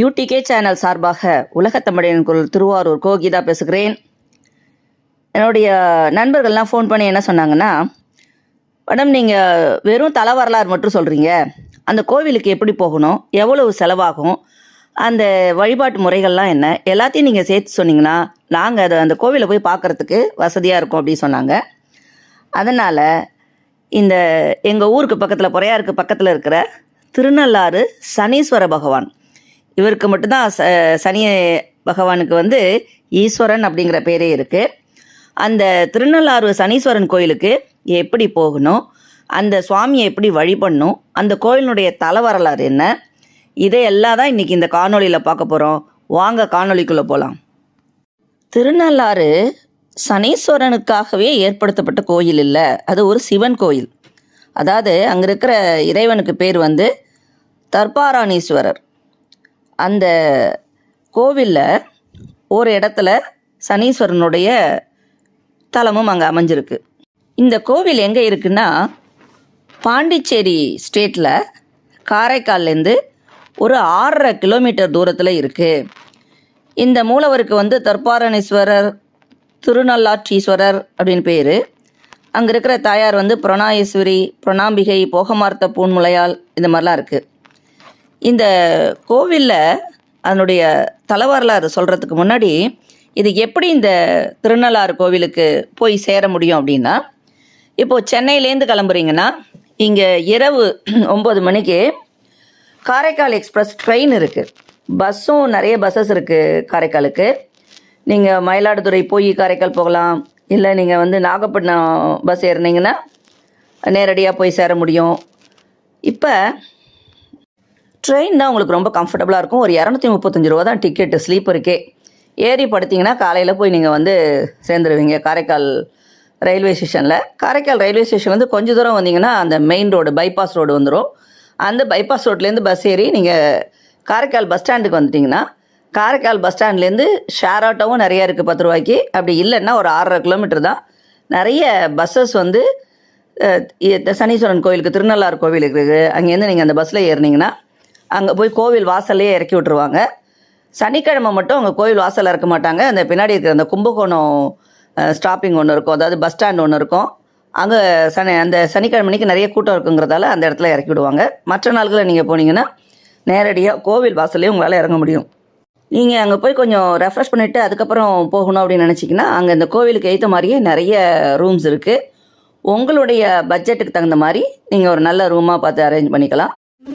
UDK channel சார்பாக உலகத்தமிழன் குரல் திருவாரூர் கோகிதா பேசுகிறேன். என்னுடைய நண்பர்கள்லாம் ஃபோன் பண்ணி என்ன சொன்னாங்கன்னா, மேடம் நீங்கள் வெறும் தல வரலாறு மட்டும் சொல்கிறீங்க, அந்த கோவிலுக்கு எப்படி போகணும், எவ்வளவு செலவாகும், அந்த வழிபாட்டு முறைகள்லாம் என்ன, எல்லாத்தையும் நீங்கள் சேர்த்து சொன்னீங்கன்னா நாங்கள் அந்த கோவிலை போய் பார்க்குறதுக்கு வசதியாக இருக்கும் அப்படின்னு சொன்னாங்க. அதனால் இந்த எங்கள் ஊருக்கு பக்கத்தில் பொறையாருக்கு பக்கத்தில் இருக்கிற திருநள்ளாறு சனீஸ்வர பகவான், இவருக்கு மட்டும்தான் சனி பகவானுக்கு ஈஸ்வரன் அப்படிங்கிற பேரே இருக்குது. அந்த திருநள்ளாறு சனீஸ்வரன் கோயிலுக்கு எப்படி போகணும், அந்த சுவாமியை எப்படி வழிபடணும், அந்த கோயிலினுடைய தல வரலாறு என்ன, இதையெல்லாம் தான் இன்றைக்கி இந்த காணொலியில் பார்க்க போகிறோம். வாங்க காணொலிக்குள்ளே போகலாம். திருநள்ளாறு சனீஸ்வரனுக்காகவே ஏற்படுத்தப்பட்ட கோயில் இல்லை, அது ஒரு சிவன் கோயில். அதாவது அங்கே இருக்கிற இறைவனுக்கு பேர் தர்பாராணீஸ்வரர். அந்த கோவிலில் ஒரு இடத்துல சனீஸ்வரனுடைய தலமும் அங்கே அமைஞ்சிருக்கு. இந்த கோவில் எங்கே இருக்குன்னா, பாண்டிச்சேரி ஸ்டேட்டில் காரைக்கால்லேருந்து ஒரு 6.5 கிலோமீட்டர் தூரத்தில் இருக்குது. இந்த மூலவருக்கு தர்பாரணீஸ்வரர், திருநள்ளாற்றீஸ்வரர் அப்படின்னு பேர். அங்கே இருக்கிற தாயார் புரணாயேஸ்வரி, பிரணாம்பிகை, போகமார்த்த பூன்முலையால், இந்த மாதிரிலாம் இருக்குது. இந்த கோவிலில் அதனுடைய தலவரலாறு சொல்கிறதுக்கு முன்னாடி, இது எப்படி இந்த திருநள்ளாறு கோவிலுக்கு போய் சேர முடியும் அப்படின்னா, இப்போது சென்னையிலேருந்து கிளம்புறீங்கன்னா இங்கே இரவு 9 மணிக்கு காரைக்கால் எக்ஸ்பிரஸ் ட்ரெயின் இருக்குது. பஸ்ஸும் நிறைய பஸ்ஸஸ் இருக்குது காரைக்காலுக்கு. நீங்கள் மயிலாடுதுறை போய் காரைக்கால் போகலாம், இல்லை நீங்கள் நாகப்பட்டினம் பஸ் ஏறினீங்கன்னா நேரடியாக போய் சேர முடியும். இப்போ ட்ரெயின் தான் உங்களுக்கு ரொம்ப கம்ஃபர்டபுளாக இருக்கும். ஒரு 235 ரூபா தான் டிக்கெட்டு ஸ்லீப்பருக்கே. ஏறி படுத்திங்கன்னா காலையில் போய் நீங்கள் சேர்ந்துருவீங்க காரைக்கால் ரயில்வே ஸ்டேஷனில். காரைக்கால் ரயில்வே ஸ்டேஷன் கொஞ்சம் தூரம் வந்தீங்கன்னா அந்த மெயின் ரோடு, பைபாஸ் ரோடு வந்துடும். அந்த பைபாஸ் ரோட்லேருந்து பஸ் ஏறி நீங்கள் காரைக்கால் பஸ் ஸ்டாண்டுக்கு வந்துட்டிங்கன்னா, காரைக்கால் பஸ் ஸ்டாண்ட்லேருந்து ஷேர் ஆட்டோவும் நிறையா இருக்குது 10 ரூபாய்க்கு. அப்படி இல்லைன்னா ஒரு 6.5 கிலோமீட்டர் தான், நிறைய பஸ்ஸஸ் சனீஸ்வரன் கோவிலுக்கு, திருநள்ளாறு கோவிலுக்கு இருக்குது. அங்கேருந்து நீங்கள் அந்த பஸ்ஸில் ஏறினீங்கன்னா அங்கே போய் கோவில் வாசல்லையே இறக்கி விட்ருவாங்க. சனிக்கிழமை மட்டும் அங்கே கோவில் வாசலில் இறக்க மாட்டாங்க. அந்த பின்னாடி இருக்கிற அந்த கும்பகோணம் ஸ்டாப்பிங் ஒன்று இருக்கும், அதாவது பஸ் ஸ்டாண்ட் ஒன்று இருக்கும். அங்கே அந்த சனிக்கிழமைக்கு நிறைய கூட்டம் இருக்குங்கிறதால அந்த இடத்துல இறக்கி விடுவாங்க. மற்ற நாள்களில் நீங்கள் போனீங்கன்னா நேரடியாக கோவில் வாசல்லையும் உங்களால் இறங்க முடியும். நீங்கள் அங்கே போய் கொஞ்சம் ரெஃப்ரெஷ் பண்ணிவிட்டு அதுக்கப்புறம் போகணும் அப்படின்னு நினச்சிங்கன்னா, அங்கே இந்த கோவிலுக்கு ஏற்ற மாதிரியே நிறைய ரூம்ஸ் இருக்குது. உங்களுடைய பட்ஜெட்டுக்கு தகுந்த மாதிரி நீங்கள் ஒரு நல்ல ரூமாக பார்த்து அரேஞ்ச் பண்ணிக்கலாம்.